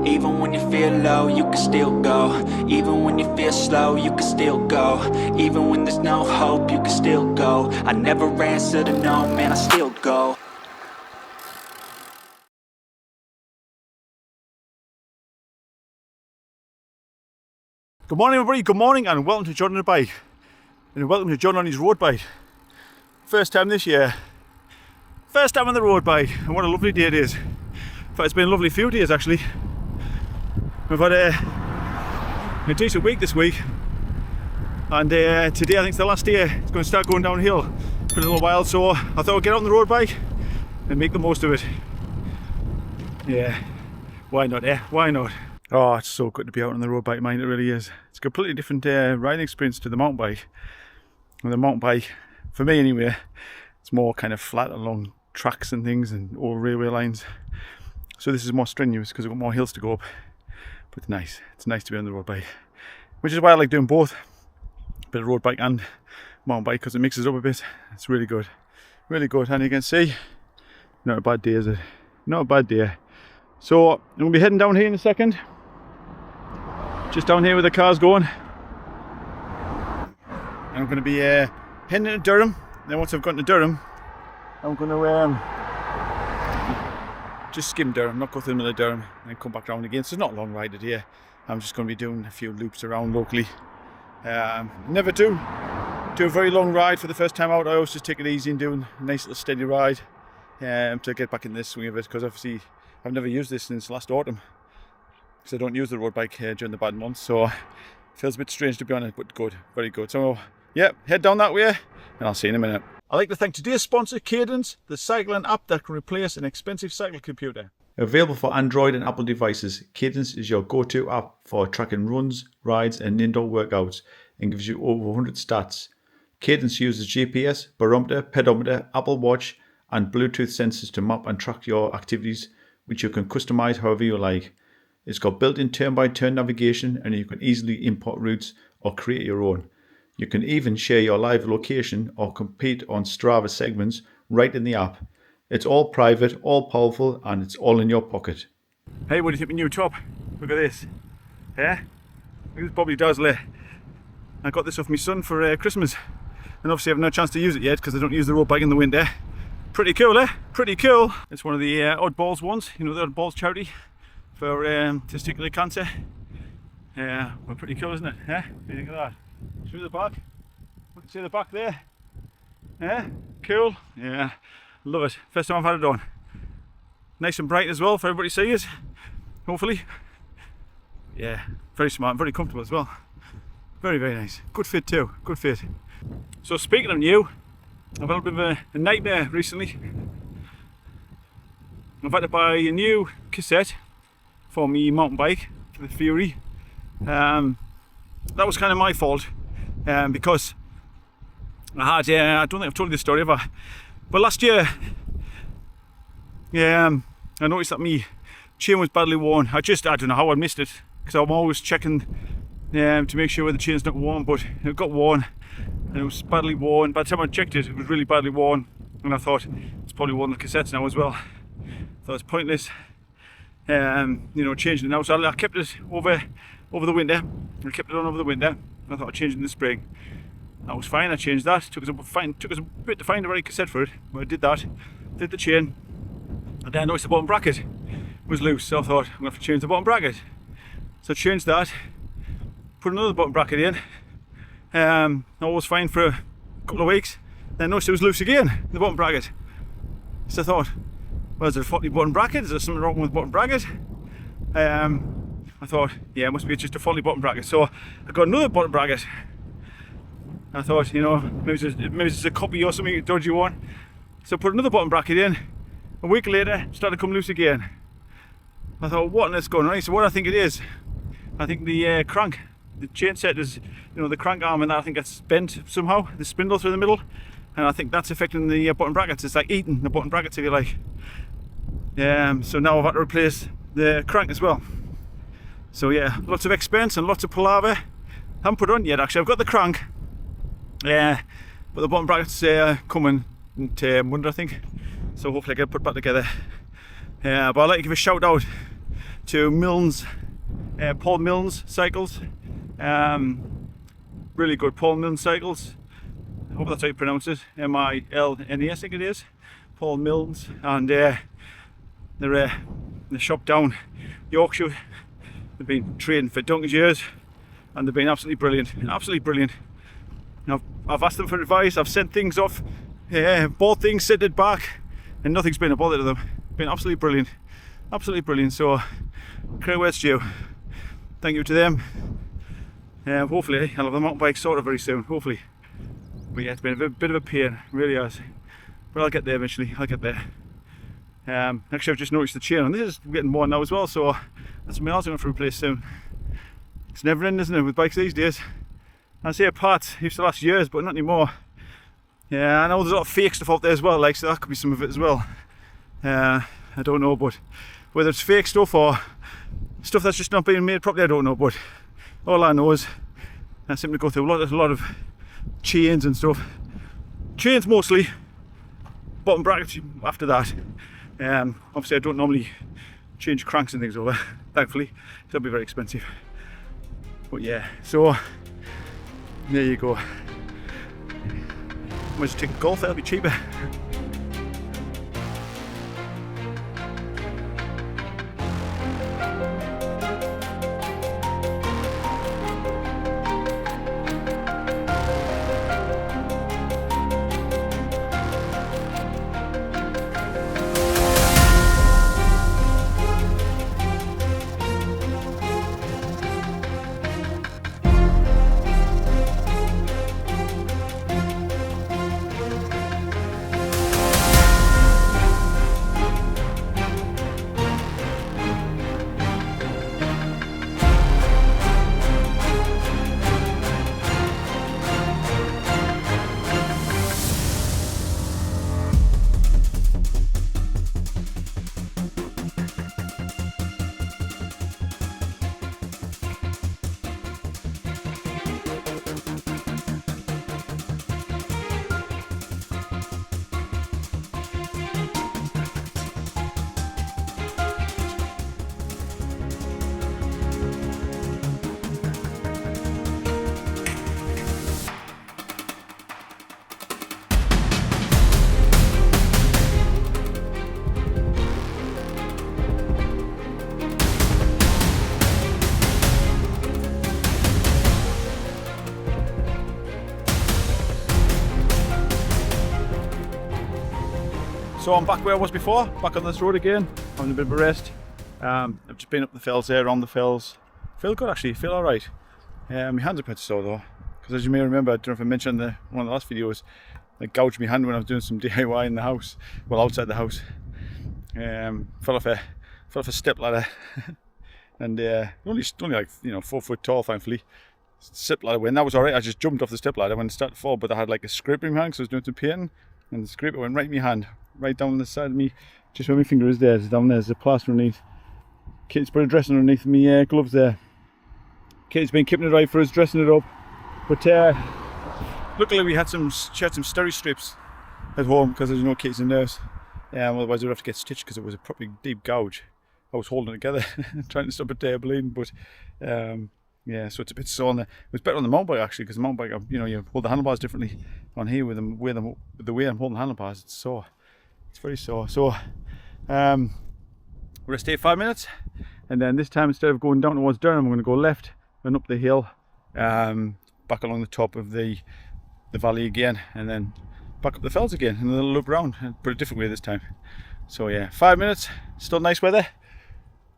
Even when you feel low, you can still go. Even when you feel slow, you can still go. Even when there's no hope, you can still go. I never answer to no, man, I still go. Good morning everybody, good morning and welcome to John on the Bike. And welcome to John on his road bike. First time this year. First time on the road bike, and what a lovely day it is. In fact, it's been a lovely few days actually. We've had a decent week this week. And today I think it's the last day. It's going to start going downhill for a little while, so I thought I'd get out on the road bike and make the most of it. Yeah, why not, eh? Why not? Oh, it's so good to be out on the road bike, man, it really is. It's a completely different riding experience to the mountain bike. And the mountain bike, for me anyway, it's more kind of flat along tracks and things and over railway lines. So this is more strenuous because I've got more hills to go up. But it's nice. It's nice to be on the road bike. Which is why I like doing both. A bit of road bike and mountain bike because it mixes up a bit. It's really good. Really good. And you can see, not a bad day, is it? Not a bad day. So I'm going to be heading down here in a second. Just down here where the car's going. And I'm going to be heading to Durham. Then once I've gotten to Durham, I'm going to just skim Durham, not go through the middle of Durham, and then come back round again. So it's not a long ride today. I'm just going to be doing a few loops around locally. Never do a very long ride for the first time out. I always just take it easy and do a nice little steady ride to get back in this swing of it, because obviously I've never used this since last autumn. Because I don't use the road bike during the bad months, so it feels a bit strange to be on it, but good, very good. So yeah, head down that way and I'll see you in a minute. I'd like to thank today's sponsor, Cadence, the cycling app that can replace an expensive cycle computer. Available for Android and Apple devices, Cadence is your go-to app for tracking runs, rides and indoor workouts and gives you over 100 stats. Cadence uses GPS, barometer, pedometer, Apple Watch and Bluetooth sensors to map and track your activities, which you can customize however you like. It's got built-in turn-by-turn navigation and you can easily import routes or create your own. You can even share your live location or compete on Strava segments right in the app. It's all private, all powerful, and it's all in your pocket. Hey, what do you think of my new top? Look at this. Yeah? Look at this Bobby Dazzler. I got this off my son for Christmas. And obviously I've no chance to use it yet because I don't use the road bike in the winter. Pretty cool, eh? Pretty cool. It's one of the Oddballs ones, you know, the Oddballs charity for testicular cancer. Yeah, well, pretty cool, isn't it? Yeah? What do you think of that? Through the back. You can see the back there. Yeah, cool. Yeah, love it. First time I've had it on. Nice and bright as well for everybody to see it. Hopefully. Yeah, very smart, very comfortable as well. Very, very nice. Good fit too. Good fit. So speaking of new, I've had a bit of a nightmare recently. I've had to buy a new cassette for me mountain bike, the Fury. That was kind of my fault because I had, I don't think I've told you this story ever, but last year, I noticed that my chain was badly worn. I don't know how I missed it, because I'm always checking to make sure the chain's not worn, but it got worn and it was badly worn. By the time I checked it, it was really badly worn, and I thought it's probably one of the cassettes now as well. So it's pointless, changing it now. So I kept it over the winter. I kept it on over the winter. I thought I'd change it in the spring. That was fine. I changed that. Took us a bit to find the right cassette for it. But I did that. Did the chain. And then I noticed the bottom bracket was loose. So I thought I'm going to have to change the bottom bracket. So I changed that. Put another bottom bracket in. All was fine for a couple of weeks. Then I noticed it was loose again, the bottom bracket. So I thought, well, is there a faulty bottom bracket? Is there something wrong with the bottom bracket? I thought, yeah, it must be just a faulty bottom bracket. So I got another bottom bracket. I thought, maybe it's a copy or something, a dodgy one. So I put another bottom bracket in. A week later, it started to come loose again. I thought, what on earth's going on? So what I think it is, I think the crank, the chain set is, the crank arm and that, I think that's bent somehow, the spindle through the middle. And I think that's affecting the bottom brackets. It's like eating the bottom brackets, if you like. So now I've had to replace the crank as well. So yeah, lots of expense and lots of palaver. Haven't put it on yet actually. I've got the crank. Yeah, but the bottom brackets coming into Monday, I think. So hopefully I get it put back together. Yeah, but I'd like to give a shout out to Milnes, Paul Milnes cycles. Really good Paul Milnes cycles. I hope that's how you pronounce it. M-I-L-N-E, I think it is. Paul Milnes, and they're the shop down Yorkshire. They've been training for donkey's years, and they've been absolutely brilliant. Absolutely brilliant. I've asked them for advice. I've sent things off, bought things, sent it back, and nothing's been a bother to them. Been absolutely brilliant. Absolutely brilliant. So, credit where it's due. Thank you to them. Hopefully I'll have the mountain bike sorted very soon. Hopefully. But yeah, it's been a bit of a pain, really has. But I'll get there eventually. I'll get there. Actually, I've just noticed the chain on this is getting worn now as well, so that's something else I'm going to replace soon. It's never ending, isn't it, with bikes these days? I say parts used to last years, but not anymore. Yeah, I know there's a lot of fake stuff out there as well, like, so that could be some of it as well. I don't know, but whether it's fake stuff or stuff that's just not being made properly, I don't know. But all I know is I seem to go through a lot of chains and stuff. Chains mostly. Bottom brackets after that. Obviously I don't normally change cranks and things over, thankfully, so it'll be very expensive. But yeah, so there you go. Might just take a Golf, that'll be cheaper. So I'm back where I was before, back on this road again, having a bit of a rest. I've just been up the fells there, around the fells. Feel good actually, feel alright. My hands are quite sore though, because as you may remember, I don't know if I mentioned in one of the last videos, I gouged my hand when I was doing some DIY in the house, well outside the house. Fell off a step ladder, and only like 4 foot tall, thankfully. Step ladder went, that was alright. I just jumped off the step ladder when it started to fall, but I had like a scraper in my hand because I was doing some painting, and the scraper went right in my hand. Right down the side of me, just where my finger is there, it's down there, there's a plaster underneath. Kate's put a dressing underneath my gloves there. Kate's been keeping it right for us, dressing it up. But luckily she had some steri strips at home, because as you know, Kate's a nurse. Otherwise I would have to get stitched because it was a properly deep gouge. I was holding it together, trying to stop it bleeding, but yeah, so it's a bit sore on there. It was better on the mountain bike actually, because the mountain bike, you hold the handlebars differently. On here with the way I'm holding the handlebars, it's sore. It's very sore. So we're gonna stay 5 minutes, and then this time instead of going down towards Durham, I'm gonna go left and up the hill, back along the top of the valley again, and then back up the fells again, and then a little loop around, but a different way this time. So yeah, 5 minutes. Still nice weather,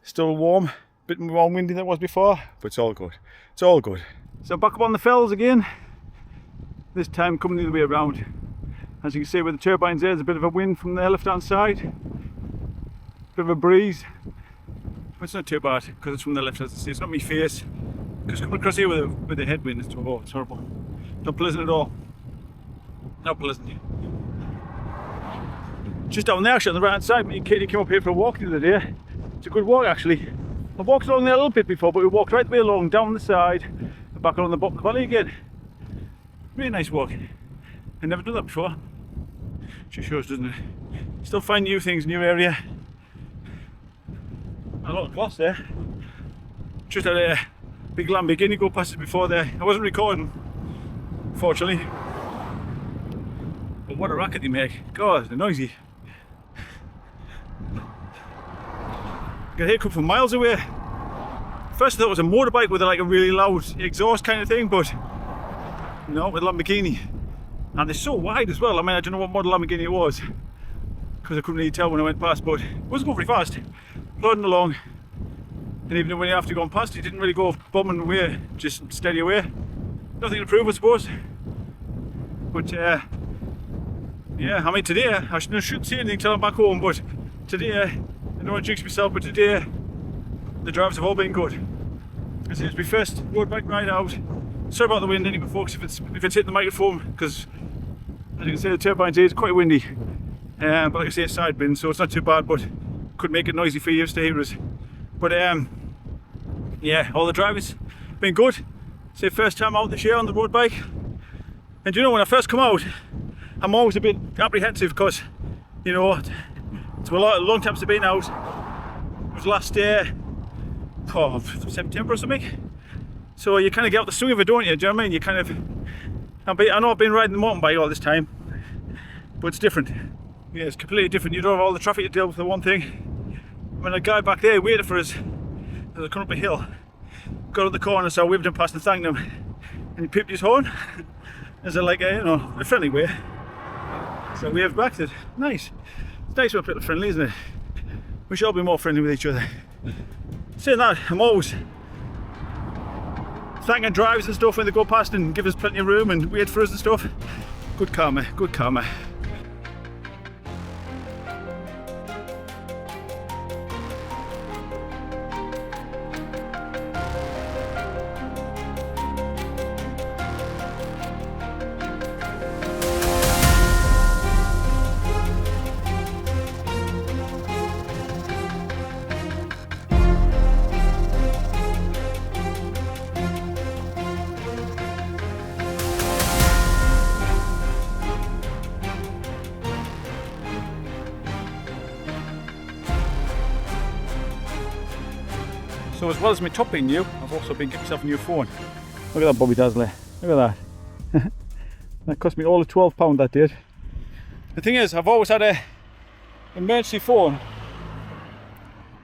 still warm, a bit more windy than it was before, but it's all good. It's all good. So back up on the fells again. This time coming the other way around. As you can see with the turbines there, there's a bit of a wind from the left hand side, bit of a breeze, but it's not too bad because it's from the left, as I say. It's not my face, because coming across here with the headwind, it's horrible. Not pleasant at all. Not pleasant. Just down there actually on the right hand side, me and Katie came up here for a walk the other day. It's a good walk actually. I walked along there a little bit before, but we walked right the way along, down the side, and back along the bottom of the valley again. Really nice walk. I've never done that before. Just shows, doesn't it? Still find new things, new area. a lot of glass there. Just had a big Lamborghini go past it before there. I wasn't recording, fortunately. But what a racket they make. God, they're noisy. I could hear it come from miles away. First I thought it was a motorbike with like a really loud exhaust kind of thing, but no, with Lamborghini. And they're so wide as well. I mean, I don't know what model Lamborghini it was, because I couldn't really tell when I went past, but it wasn't going very fast. Plodding along. And even when you have to go past, it didn't really go bombing away, just steady away. Nothing to prove, I suppose. But yeah, I mean today, I shouldn't say anything till I'm back home, but today, I don't want to jinx myself, but today, the drives have all been good. This is my first road bike ride out. Sorry about the wind anyway, folks, if it's hitting the microphone, because as you can see, the turbine's here, it's quite windy. But like I say, it's side bin, so it's not too bad, but could make it noisy for you to hear us. But yeah, all the drivers been good. It's the first time out this year on the road bike. And you know, when I first come out, I'm always a bit apprehensive because, you know, it's a long time since I've been out. It was last year, September or something. So you kind of get out the swing of it, don't you? Do you know what I mean? You kind of, I know I've been riding the mountain bike all this time, but it's different. Yeah, it's completely different. You don't have all the traffic to deal with, for one thing. When a guy back there waited for us as I was coming up a hill, got up the corner, so I waved him past and thanked him, and he pipped his horn as a friendly way. So we waved back. Said, nice. It's nice when people are friendly, isn't it? We should all be more friendly with each other. Saying that, I'm always thanking drivers and stuff when they go past and give us plenty of room and wait for us and stuff. Good karma, good karma. So as well as my top being new, I've also been getting myself a new phone. Look at that Bobby Dazzler, look at that. That cost me all of £12 that did. The thing is, I've always had a emergency phone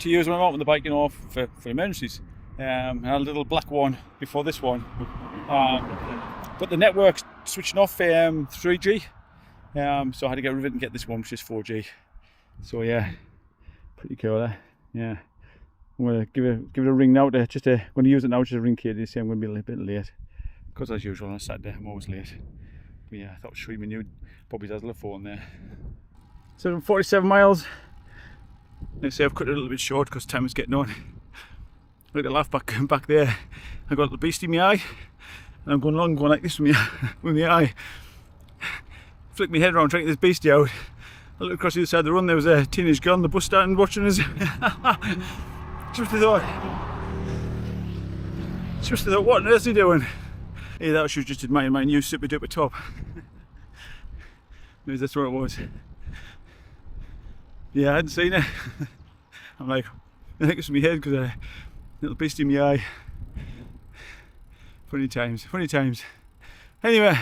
to use when I'm out on the bike, you know, for emergencies. I had a little black one before this one. But the network's switching off 3G. So I had to get rid of it and get this one, which is 4G. So yeah, pretty cool, eh? Yeah. I'm going to give it a ring now. I'm going to use it now just to ring Katie to say I'm going to be a little bit late. Because as usual on a Saturday, I'm always late. But yeah, I thought I'd show you my new Bobby Dazzler phone there. So 47 miles. They say I've cut it a little bit short because time is getting on. Look at the laugh back there. I've got a little beast in my eye. And I'm going along going like this with my eye. Flick my head around trying to get this beastie out. I looked across the other side of the run, there was a teenage girl on the bus stand watching us. Just thought, what on earth is he doing? Either that or she was just admiring my new super duper top. Maybe that's what it was. Yeah, I hadn't seen it. I'm like, I think it's in my head because a little beast in my eye. Funny times, funny times. Anyway,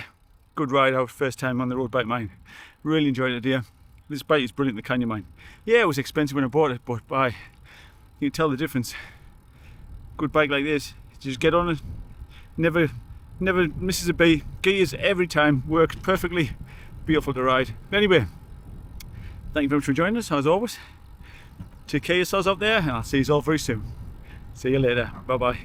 good ride out, first time on the road bike mine. Really enjoyed it here. This bike is brilliant, the Canyon mine. Yeah, it was expensive when I bought it, but bye. You can tell the difference. Good bike like this, just get on it, never misses a beat. Gears every time, works perfectly, beautiful to ride. But anyway, thank you very much for joining us, as always. Take care of yourselves out there, and I'll see you all very soon. See you later, bye bye.